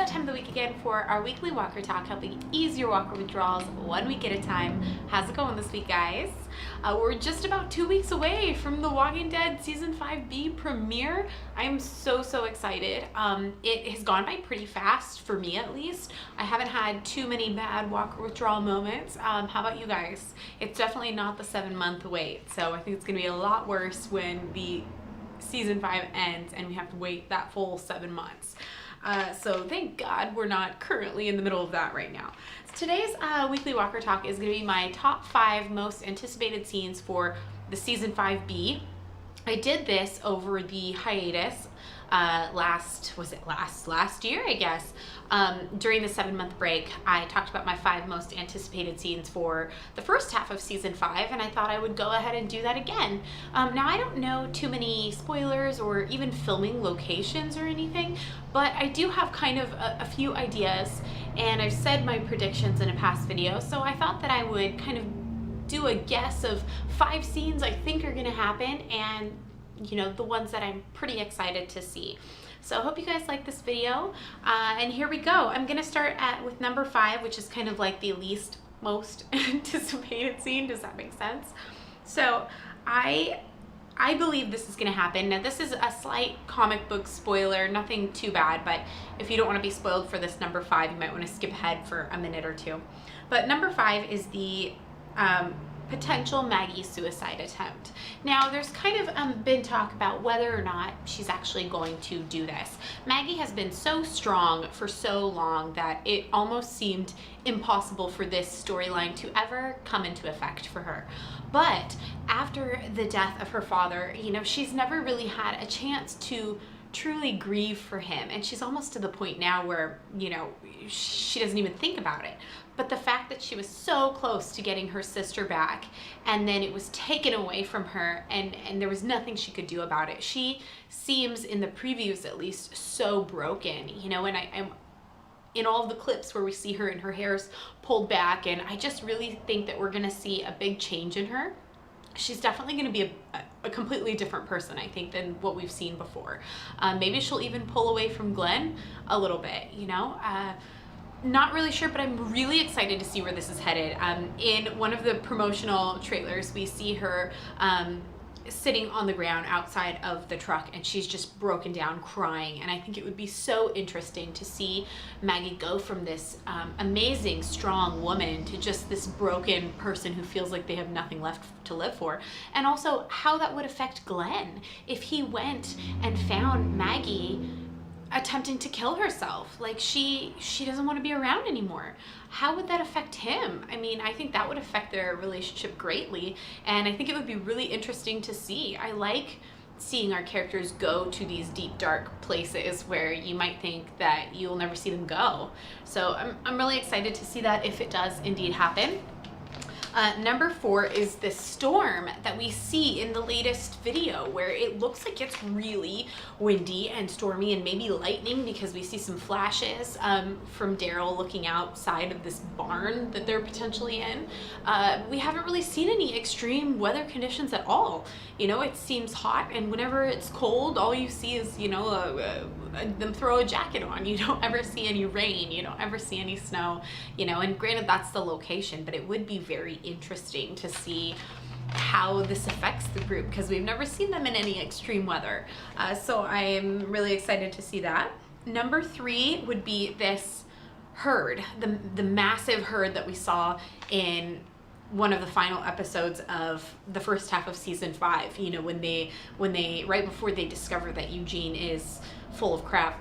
that time of the week again for our weekly walker talk, helping ease your walker withdrawals 1 week at a time. How's it going this week, guys? We're just about 2 weeks away from The Walking Dead Season 5B premiere. I am so excited. It has gone by pretty fast, for me at least. I haven't had too many bad walker withdrawal moments. How about you guys? It's definitely not the 7-month wait, so I think it's going to be a lot worse when the Season 5 ends and we have to wait that full 7 months. So thank God we're not currently in the middle of that right now. So today's weekly walker talk is going to be my top 5 most anticipated scenes for the Season 5B. I did this over the hiatus last year, I guess. During the 7-month break, I talked about my 5 most anticipated scenes for the first half of Season 5, and I thought I would go ahead and do that again. Now, I don't know too many spoilers or even filming locations or anything, but I do have kind of a few ideas, and I've said my predictions in a past video, so I thought that I would kind of do a guess of 5 scenes I think are going to happen, and you know, the ones that I'm pretty excited to see. So I hope you guys like this video, and here we go. I'm gonna start with number 5, which is kind of like the least most anticipated scene. Does that make sense? So I believe this is gonna happen. Now, this is a slight comic book spoiler, nothing too bad, but if you don't want to be spoiled for this number 5, you might want to skip ahead for a minute or two. But number 5 is the potential Maggie suicide attempt. Now, there's kind of been talk about whether or not she's actually going to do this. Maggie has been so strong for so long that it almost seemed impossible for this storyline to ever come into effect for her. But after the death of her father, you know, she's never really had a chance to truly grieve for him, and she's almost to the point now where, you know, she doesn't even think about it. But the fact that she was so close to getting her sister back, and then it was taken away from her, and there was nothing she could do about it. She seems, in the previews at least, so broken, you know, and I'm in all of the clips where we see her and her hair's pulled back, and I just really think that we're gonna see a big change in her. She's definitely going to be a completely different person, I think, than what we've seen before. Maybe she'll even pull away from Glenn a little bit, you know? Not really sure, but I'm really excited to see where this is headed. In one of the promotional trailers, we see her sitting on the ground outside of the truck, and she's just broken down crying, and I think it would be so interesting to see Maggie go from this amazing strong woman to just this broken person who feels like they have nothing left to live for, and also how that would affect Glenn if he went and found Maggie attempting to kill herself. Like, she doesn't want to be around anymore. How would that affect him? I mean, I think that would affect their relationship greatly, and I think it would be really interesting to see. I like seeing our characters go to these deep, dark places where you might think that you'll never see them go. So I'm really excited to see that if it does indeed happen. Number 4 is this storm that we see in the latest video, where it looks like it's really windy and stormy and maybe lightning, because we see some flashes from Daryl looking outside of this barn that they're potentially in. We haven't really seen any extreme weather conditions at all. You know, it seems hot, and whenever it's cold, all you see is, you know, them throw a jacket on. You don't ever see any rain, you don't ever see any snow, you know, and granted that's the location, but it would be very interesting to see how this affects the group, because we've never seen them in any extreme weather. So I'm really excited to see that. Number 3 would be this herd, the massive herd that we saw in one of the final episodes of the first half of Season 5, you know, when they right before they discover that Eugene is full of crap,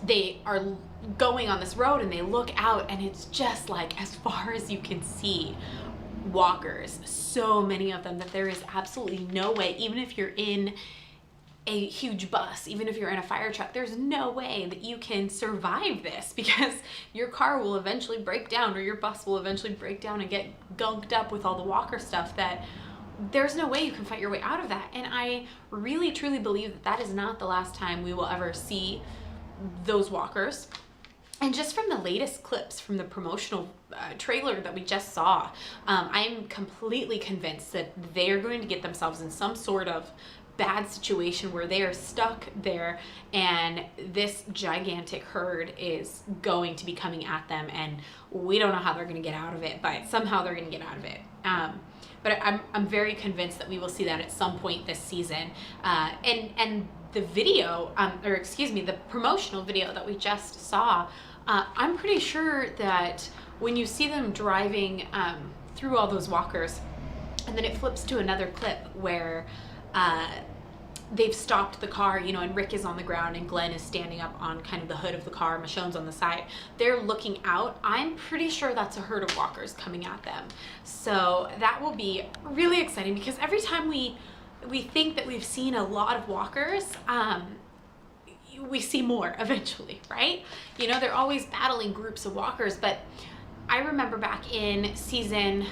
they are going on this road and they look out, and it's just like, as far as you can see, walkers, so many of them, that there is absolutely no way, even if you're in a huge bus, even if you're in a fire truck, there's no way that you can survive this, because your car will eventually break down, or your bus will eventually break down and get gunked up with all the walker stuff, that there's no way you can fight your way out of that. And I really truly believe that that is not the last time we will ever see those walkers. And just from the latest clips from the promotional trailer that we just saw, I'm completely convinced that they are going to get themselves in some sort of bad situation where they are stuck there and this gigantic herd is going to be coming at them, and we don't know how they're going to get out of it, but somehow they're going to get out of it. But I'm very convinced that we will see that at some point this season. And the video, or excuse me, the promotional video that we just saw, I'm pretty sure that when you see them driving through all those walkers, and then it flips to another clip where they've stopped the car, you know, and Rick is on the ground and Glenn is standing up on kind of the hood of the car, Michonne's on the side. They're looking out. I'm pretty sure that's a herd of walkers coming at them. So that will be really exciting, because every time we think that we've seen a lot of walkers, we see more eventually, right? You know, they're always battling groups of walkers, but I remember back in season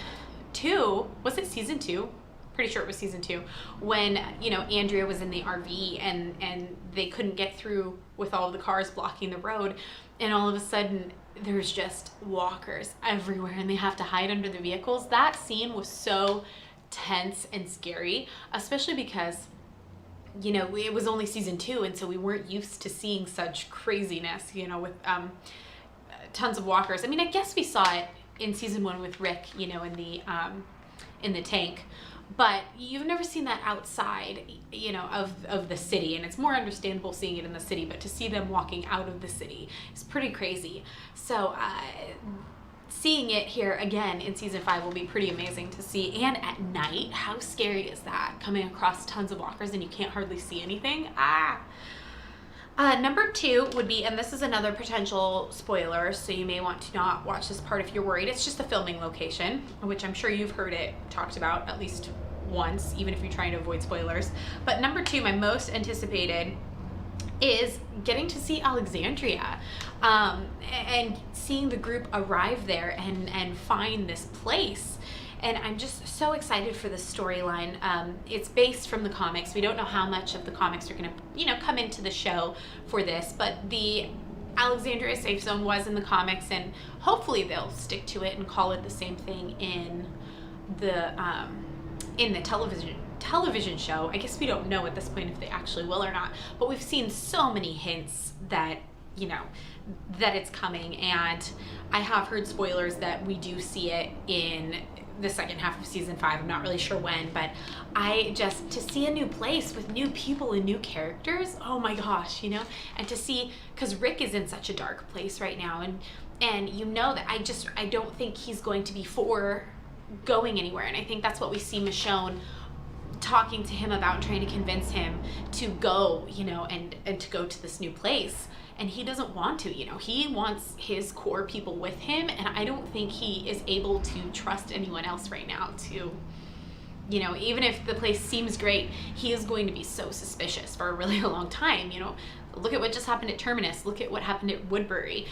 2, was it season 2? Pretty sure it was season 2, when, you know, Andrea was in the RV and they couldn't get through with all of the cars blocking the road, and all of a sudden there's just walkers everywhere and they have to hide under the vehicles. That scene was so tense and scary, especially because, you know, it was only season 2, and so we weren't used to seeing such craziness, you know, with tons of walkers. I mean, I guess we saw it in season 1 with Rick, you know, in the tank, but you've never seen that outside, you know, of the city, and it's more understandable seeing it in the city, but to see them walking out of the city is pretty crazy. So seeing it here again in season 5 will be pretty amazing to see. And at night, how scary is that, coming across tons of walkers and you can't hardly see anything? Number 2 would be, and this is another potential spoiler, so you may want to not watch this part if you're worried. It's just the filming location, which I'm sure you've heard it talked about at least once, even if you're trying to avoid spoilers. But number 2, my most anticipated, is getting to see Alexandria, and seeing the group arrive there and find this place. And I'm just so excited for this storyline. It's based from the comics. We don't know how much of the comics are gonna, you know, come into the show for this, but the Alexandria Safe Zone was in the comics, and hopefully they'll stick to it and call it the same thing in the television show. I guess we don't know at this point if they actually will or not, but we've seen so many hints that, you know, that it's coming, and I have heard spoilers that we do see it in the second half of season 5. I'm not really sure when, but to see a new place with new people and new characters, oh my gosh, you know, and to see, because Rick is in such a dark place right now, and you know that I don't think he's going to be for going anywhere, and I think that's what we see Michonne talking to him about and trying to convince him to go, you know, and to go to this new place. And he doesn't want to, you know, he wants his core people with him, and I don't think he is able to trust anyone else right now to, you know, even if the place seems great, he is going to be so suspicious for a really long time, you know. Look at what just happened at Terminus, look at what happened at Woodbury.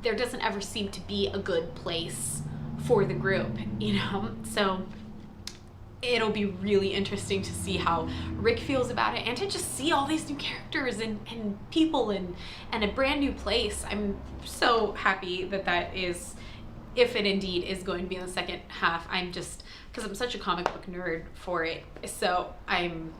There doesn't ever seem to be a good place for the group, you know. So it'll be really interesting to see how Rick feels about it, and to just see all these new characters and people and a brand new place. I'm so happy that is, if it indeed is going to be in the second half. I'm just, because I'm such a comic book nerd for it, so I'm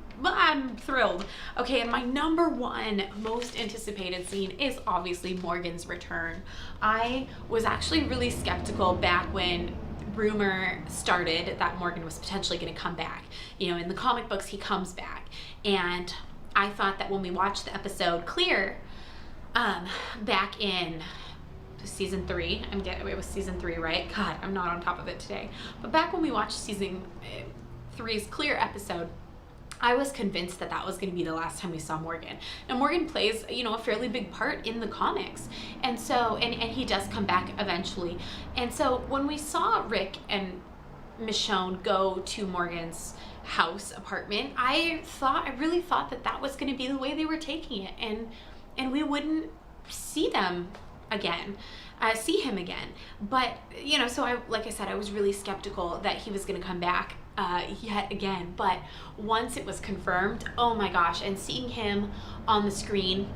thrilled. Okay, and my number 1 most anticipated scene is obviously Morgan's return. I was actually really skeptical back when rumor started that Morgan was potentially going to come back. You know, in the comic books he comes back, and I thought that when we watched the episode Clear back in season 3, it was season 3, right? God, I'm not on top of it today. But back when we watched season 3's Clear episode, I was convinced that that was going to be the last time we saw Morgan. Now, Morgan plays, you know, a fairly big part in the comics, and so, and he does come back eventually. And so when we saw Rick and Michonne go to Morgan's house apartment, I really thought that was going to be the way they were taking it, and we wouldn't see him again. But, you know, so like I said, I was really skeptical that he was going to come back yet again. But once it was confirmed, oh my gosh, and seeing him on the screen,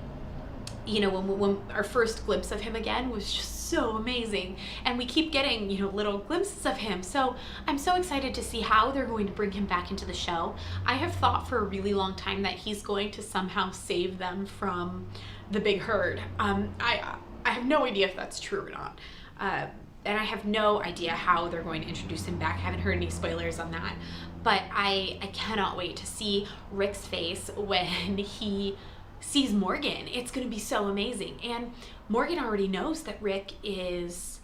you know, when our first glimpse of him again was just so amazing. And we keep getting, you know, little glimpses of him. So I'm so excited to see how they're going to bring him back into the show. I have thought for a really long time that he's going to somehow save them from the big herd. I have no idea if that's true or not. And I have no idea how they're going to introduce him back. I haven't heard any spoilers on that. But I cannot wait to see Rick's face when he sees Morgan. It's going to be so amazing. And Morgan already knows that Rick is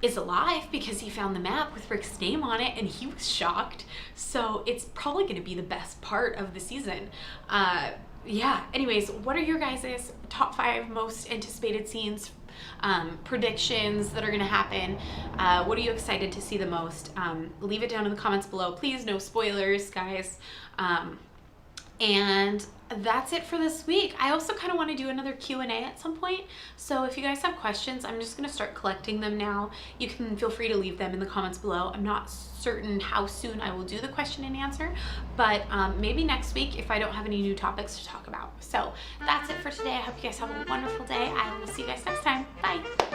alive because he found the map with Rick's name on it and he was shocked. So it's probably going to be the best part of the season. Yeah, anyways, what are your guys' top 5 most anticipated scenes, predictions that are going to happen? What are you excited to see the most? Leave it down in the comments below. Please, no spoilers, guys. And that's it for this week. I also kind of want to do another Q&A at some point. So if you guys have questions, I'm just going to start collecting them now. You can feel free to leave them in the comments below. I'm not certain how soon I will do the question and answer, but maybe next week if I don't have any new topics to talk about. So that's it for today. I hope you guys have a wonderful day. I will see you guys next time. Bye.